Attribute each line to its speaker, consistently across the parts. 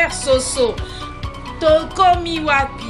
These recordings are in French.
Speaker 1: Père Soso, tokomi wapi.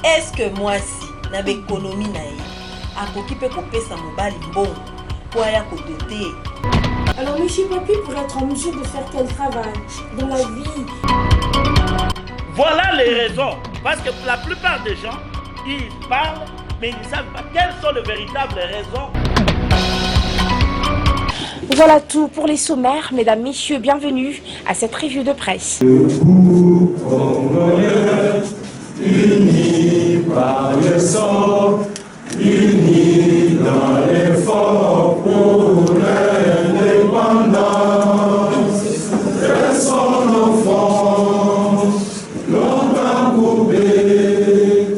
Speaker 2: Est-ce que moi si na l'économie na ye akoki pe kopesa mobali mbongo pour aya kodoter?
Speaker 3: Alors monsieur Papi pour être en mesure de faire quel travail dans la vie?
Speaker 4: Voilà les raisons. Parce que la plupart des gens, ils parlent, mais ils ne savent pas quelles sont les véritables raisons.
Speaker 3: Voilà tout pour les sommaires. Mesdames, messieurs, bienvenue à cette revue de presse.
Speaker 5: Debout, Congolais, unis par le sang, unis dans l'effort pour l'indépendance. Quels sont nos fonds, longtemps coupés,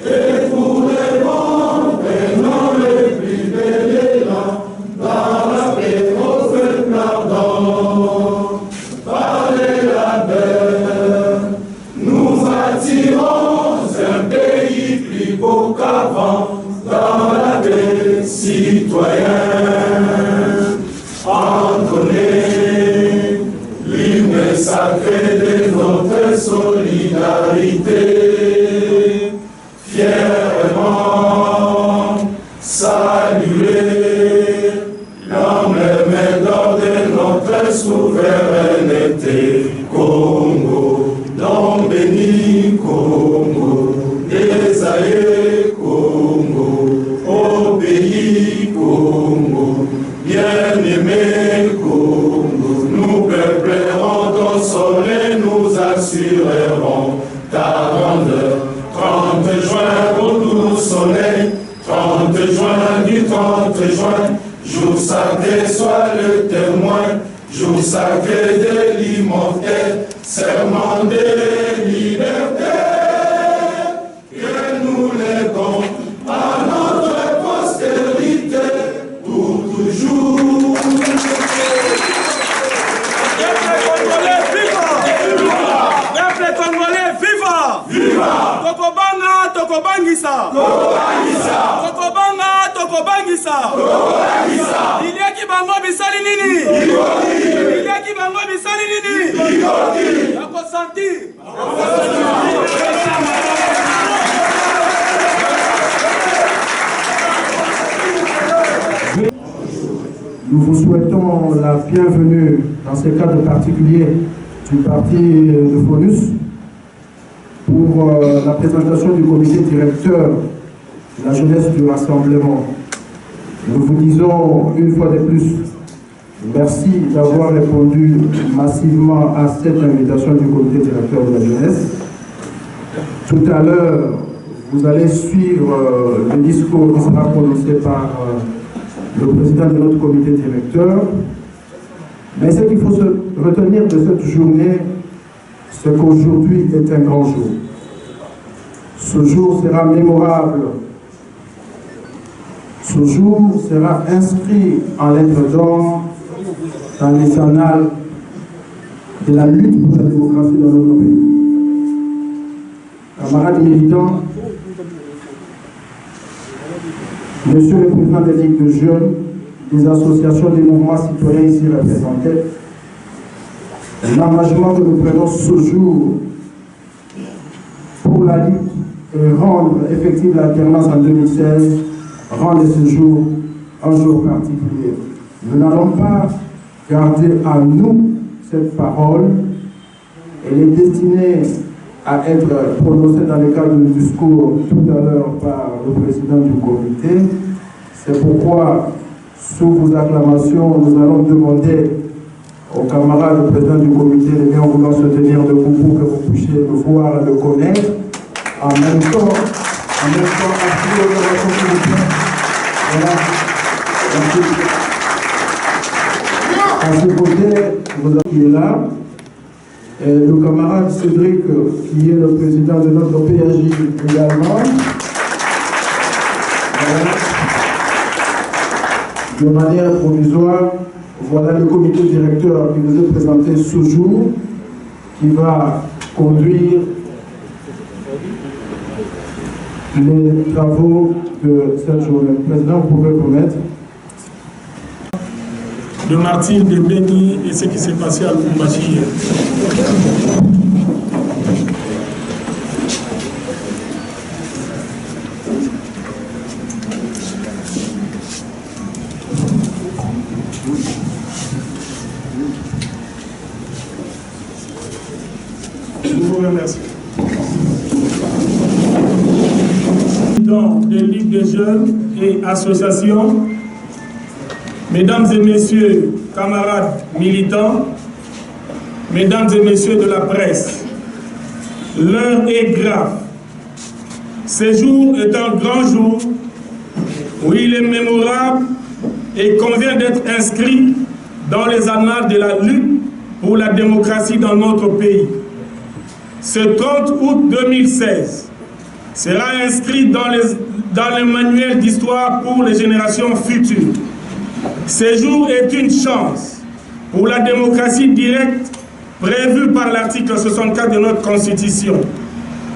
Speaker 5: et pour les bons, prenons les plus belles élans dans la paix au peuple ardent. Par les labeurs, nous attirons un pays plus beau qu'avant, dans la paix citoyenne. Entonner l'hymne sacré de notre solidarité, fièrement saluer l'homme main d'or de notre souveraineté. Congo, nom béni, Congo, désaillé, Congo, au pays, Congo, bien-aimé, Congo, nous peuplerons ton soleil, nous assurerons ta grandeur. 30 juin, au doux soleil, 30 juin du 30 juin, jour sacré, sois le témoin, jour sacré de l'immortel, serment de liberté, que nous léguons à notre postérité pour toujours.
Speaker 6: Peuple congolais, viva!
Speaker 5: Viva!
Speaker 6: Tokobanga, tokobangisa!
Speaker 5: Tokobangisa!
Speaker 6: Tokobanga, tokobangisa!
Speaker 5: Tokobangisa!
Speaker 6: Iliaki bango bisali nini?
Speaker 5: Bigoti!
Speaker 6: Iliaki bango bisali nini?
Speaker 5: Bigoti!
Speaker 6: Nakosanti!
Speaker 7: Nous vous souhaitons la bienvenue dans ce cadre particulier du parti de FONUS pour la présentation du comité directeur de la jeunesse du rassemblement. Nous vous disons une fois de plus merci d'avoir répondu massivement à cette invitation du comité directeur de la jeunesse. Tout à l'heure, vous allez suivre le discours qui sera prononcé par le président de notre comité directeur. Mais ce qu'il faut se retenir de cette journée, c'est qu'aujourd'hui est un grand jour. Ce jour sera mémorable. Ce jour sera inscrit en lettres d'or dans les annales de la lutte pour la démocratie dans notre pays. Camarades militants, Monsieur le Président des ligues de jeunes, des associations des mouvements citoyens ici représentés, l'engagement que nous prenons ce jour pour la lutte et rendre effective l'alternance en 2016 rend ce jour un jour particulier. Nous n'allons pas garder à nous cette parole. Elle est destinée à être prononcée dans le cadre du discours tout à l'heure par le président du comité. C'est pourquoi, sous vos acclamations, nous allons demander aux camarades, le président du comité, de bien vouloir se tenir debout pour que vous puissiez le voir et le connaître. En même temps, appuyer l'oration s'il vous plaît. Voilà. À ce côté, vous avez qui est là. Et le camarade Cédric, qui est le président de notre PAJ également. Voilà. De manière provisoire, voilà le comité directeur qui nous est présenté ce jour, qui va conduire les travaux de cette journée. Président, vous pouvez remettre.
Speaker 8: le martyr de Beni et ce qui s'est passé à Lubumbashi hier. Je vous remercie. Des ligues de jeunes et associations, mesdames et messieurs, camarades militants, mesdames et messieurs de la presse, l'heure est grave. Ce jour est un grand jour où il est mémorable et convient d'être inscrit dans les annales de la lutte pour la démocratie dans notre pays. Ce 30 août 2016 sera inscrit dans le manuel d'histoire pour les générations futures. Ce jour est une chance pour la démocratie directe prévue par l'article 64 de notre Constitution.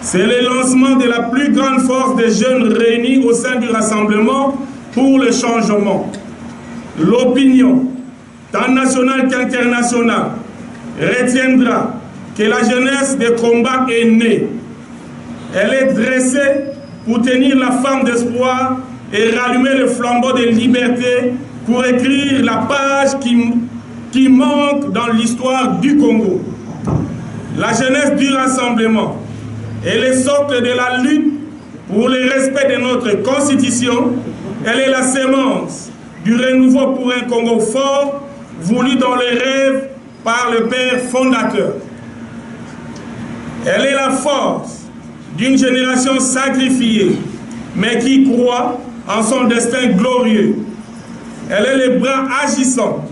Speaker 8: C'est le lancement de la plus grande force des jeunes réunis au sein du Rassemblement pour le changement. L'opinion, tant nationale qu'internationale, retiendra que la jeunesse des combats est née. Elle est dressée pour tenir la flamme d'espoir et rallumer le flambeau de liberté pour écrire la page qui manque dans l'histoire du Congo. La jeunesse du Rassemblement est le socle de la lutte pour le respect de notre Constitution. Elle est la sémence du renouveau pour un Congo fort, voulu dans les rêves par le Père fondateur. Elle est la force d'une génération sacrifiée, mais qui croit en son destin glorieux. Elle est le bras agissant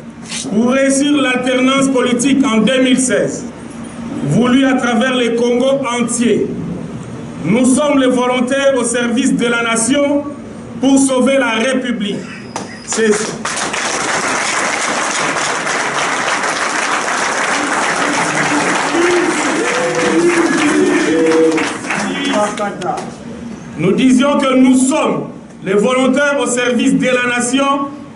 Speaker 8: pour réussir l'alternance politique en 2016, voulue à travers le Congo entier. Nous sommes les volontaires au service de la nation pour sauver la République. C'est ça. Nous disions que nous sommes les volontaires au service de la nation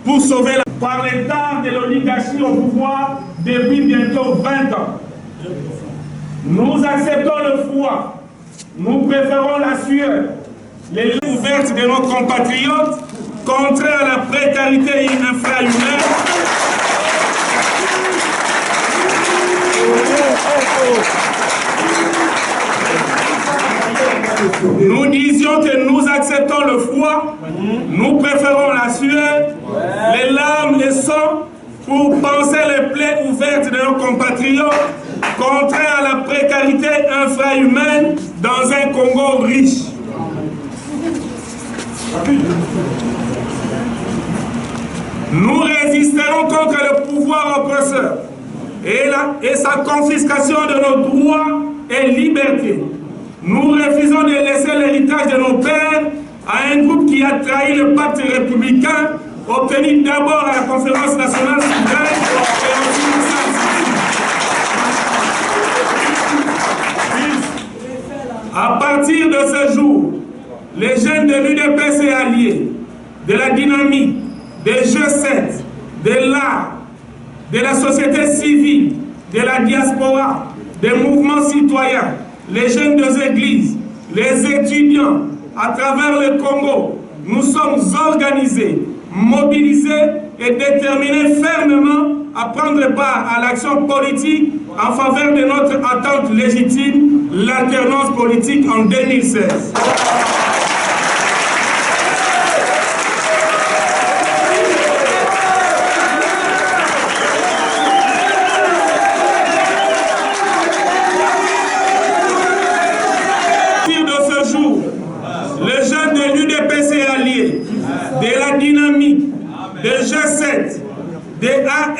Speaker 8: pour sauver la... Par l'état de l'oligarchie au pouvoir depuis bientôt 20 ans. Nous acceptons le froid, nous préférons la sueur, les lignes ouvertes de nos compatriotes, contraires à la précarité infra-humaine. Nous disions que nous acceptons le froid, nous préférons la sueur, les larmes, les sangs, pour panser les plaies ouvertes de nos compatriotes, contraires à la précarité infra-humaine dans un Congo riche. Nous résisterons contre le pouvoir oppresseur et sa confiscation de nos droits et libertés. Nous refusons de laisser l'héritage de nos pères à un groupe qui a trahi le pacte républicain obtenu d'abord à la conférence nationale souveraine et ensuite à partir de ce jour, les jeunes de l'UDPS et alliés, de la dynamique, des G7, de l'art, de la société civile, de la diaspora, des mouvements citoyens, les jeunes des églises, les étudiants, à travers le Congo, nous sommes organisés, mobilisés et déterminés fermement à prendre part à l'action politique en faveur de notre attente légitime, l'alternance politique en 2016. Des G7, des AR,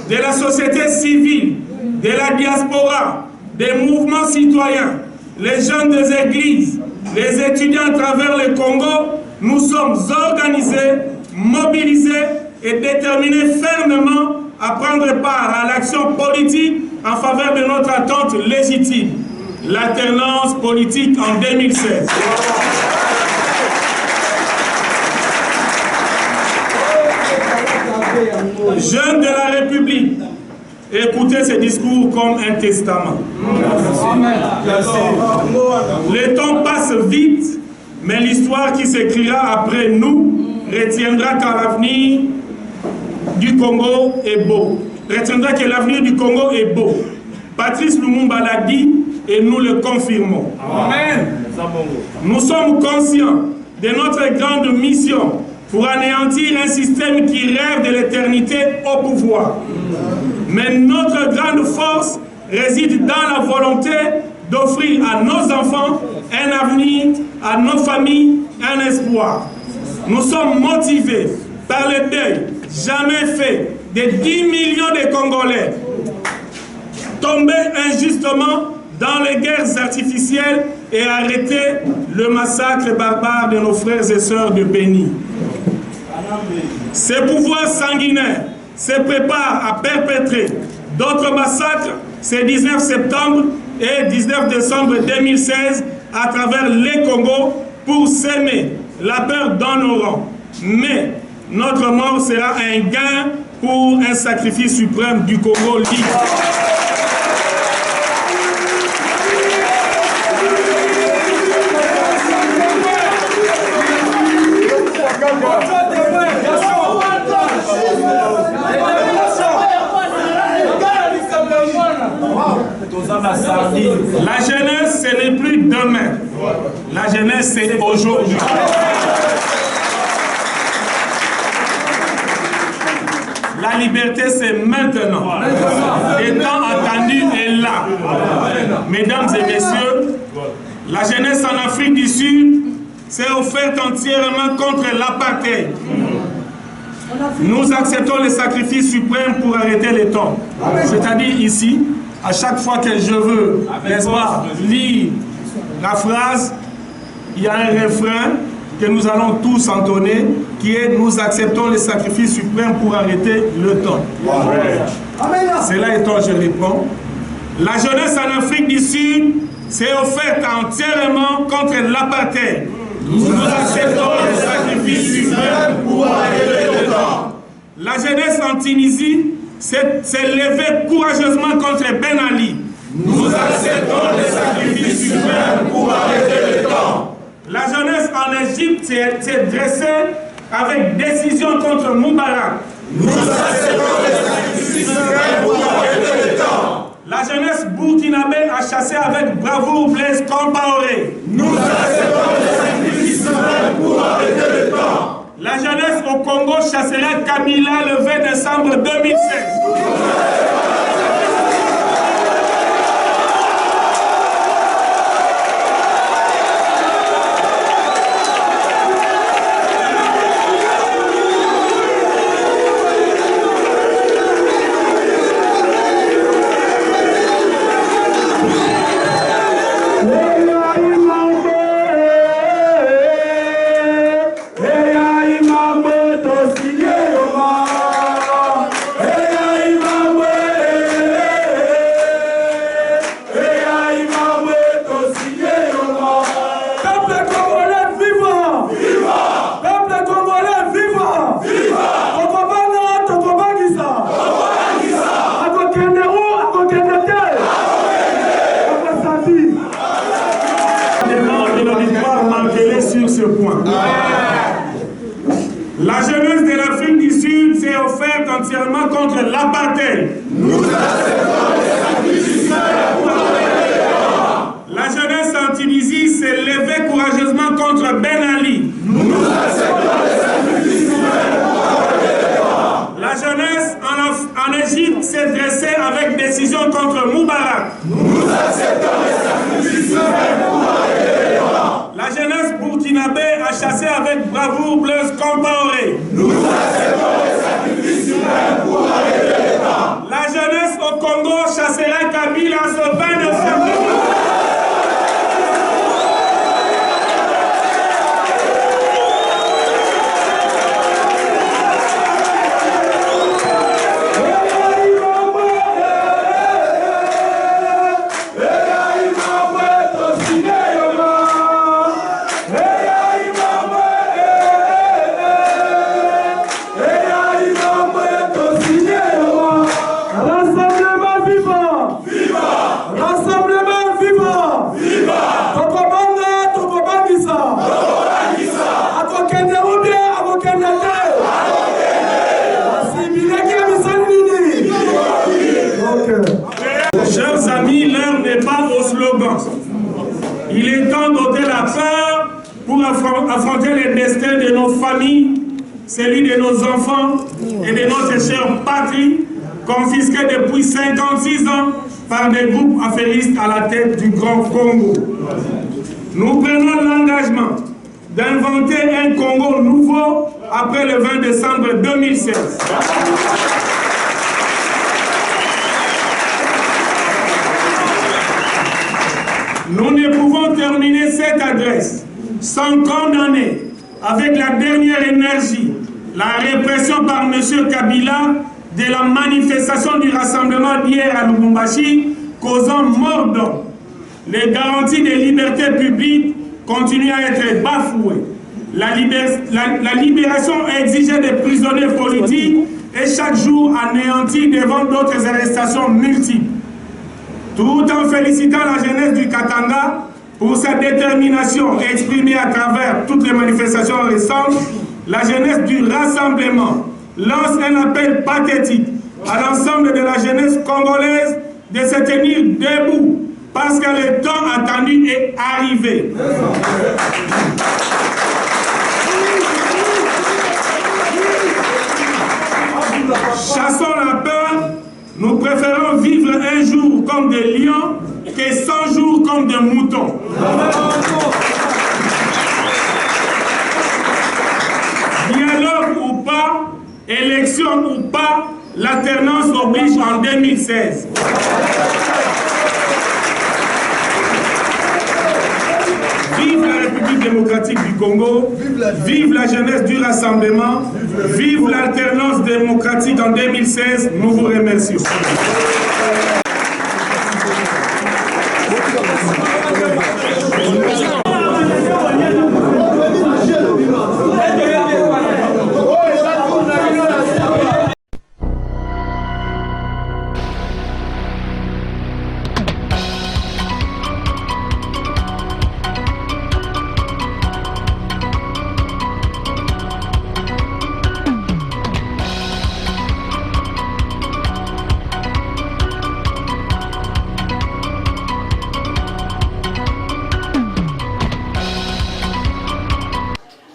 Speaker 8: de la société civile, de la diaspora, des mouvements citoyens, les jeunes des églises, les étudiants à travers le Congo, nous sommes organisés, mobilisés et déterminés fermement à prendre part à l'action politique en faveur de notre attente légitime, l'alternance politique en 2016. Jeunes de la République, écoutez ce discours comme un testament. Le temps passe vite, mais l'histoire qui s'écrira après nous retiendra que l'avenir du Congo est beau. Retiendra que l'avenir du Congo est beau. Patrice Lumumba l'a dit et nous le confirmons. Amen. Nous sommes conscients de notre grande mission pour anéantir un système qui rêve de l'éternité au pouvoir. Mais notre grande force réside dans la volonté d'offrir à nos enfants un avenir, à nos familles un espoir. Nous sommes motivés par le deuil jamais fait de 10 millions de Congolais tombés injustement dans les guerres artificielles et arrêter le massacre barbare de nos frères et sœurs de Béni. Ces pouvoirs sanguinaires se préparent à perpétrer d'autres massacres ce 19 septembre et 19 décembre 2016 à travers les Congos pour s'aimer la peur dans nos rangs. Mais notre mort sera un gain pour un sacrifice suprême du Congo libre. La jeunesse, ce n'est plus demain. La jeunesse, c'est aujourd'hui. La liberté, c'est maintenant. Le temps attendu est là. Mesdames et messieurs, la jeunesse en Afrique du Sud s'est offerte entièrement contre l'apartheid. Nous acceptons le sacrifice suprême pour arrêter le temps. C'est-à-dire ici, à chaque fois que je veux, n'est-ce pas, lire la phrase, il y a un refrain que nous allons tous entonner, qui est « Nous acceptons le sacrifice suprême pour arrêter le temps ». Cela étant, je réponds, la jeunesse en Afrique du Sud s'est offerte entièrement contre l'apartheid. Nous acceptons le sacrifice suprême pour arrêter le temps. La jeunesse en Tunisie s'est levée courageusement contre Ben Ali. Nous acceptons le sacrifice suprême pour arrêter le temps. La jeunesse en Égypte s'est dressée avec décision contre Moubarak. Nous acceptons le sacrifice suprême pour arrêter le temps. La jeunesse burkinabé a chassé avec bravoure Blaise Compaoré. Nous acceptons le sacrifice suprême pour arrêter le temps. La jeunesse au Congo chassera Kabila le 20 décembre 2016. Sur ce point. La jeunesse de l'Afrique du Sud s'est offerte entièrement contre l'apartheid. Nous acceptons les sacrifices pour arrêter le temps. La jeunesse en Tunisie s'est levée courageusement contre Ben Ali. Nous acceptons les sacrifices pour arrêter le temps. La jeunesse en Égypte s'est dressée avec décision contre Moubarak. Nous acceptons les sacrifices pour arrêter le temps. La jeunesse burkinabé a chassé avec bravoure Blaise Compaoré. Nous acceptons les sacrifices humains pour arrêter le temps. La jeunesse au Congo chassera Kabila ce 20 décembre. Chers amis, l'heure n'est pas au slogan. Il est temps d'ôter la peur pour affronter les destins de nos familles, celui de nos enfants et de notre chère patrie, confisquée depuis 56 ans par des groupes affairistes à la tête du Grand Congo. Nous prenons l'engagement d'inventer un Congo nouveau après le 20 décembre 2016. Nous ne pouvons terminer cette adresse sans condamner avec la dernière énergie la répression par M. Kabila de la manifestation du rassemblement d'hier à Lubumbashi, causant mort d'homme. Les garanties des libertés publiques continuent à être bafouées. La libération exigée des prisonniers politiques est chaque jour anéantie devant d'autres arrestations multiples. Tout en félicitant la jeunesse du Katanga pour sa détermination exprimée à travers toutes les manifestations récentes, la jeunesse du rassemblement lance un appel pathétique à l'ensemble de la jeunesse congolaise de se tenir debout parce que le temps attendu est arrivé. Chassons la peur, nous préférons vivre un jour comme des lions que 100 jours comme des moutons. Dialogue ou pas, élection ou pas, l'alternance oblige en 2016. Vive la République démocratique du Congo, vive la jeunesse du rassemblement, vive l'alternance démocratique en 2016. Nous vous remercions.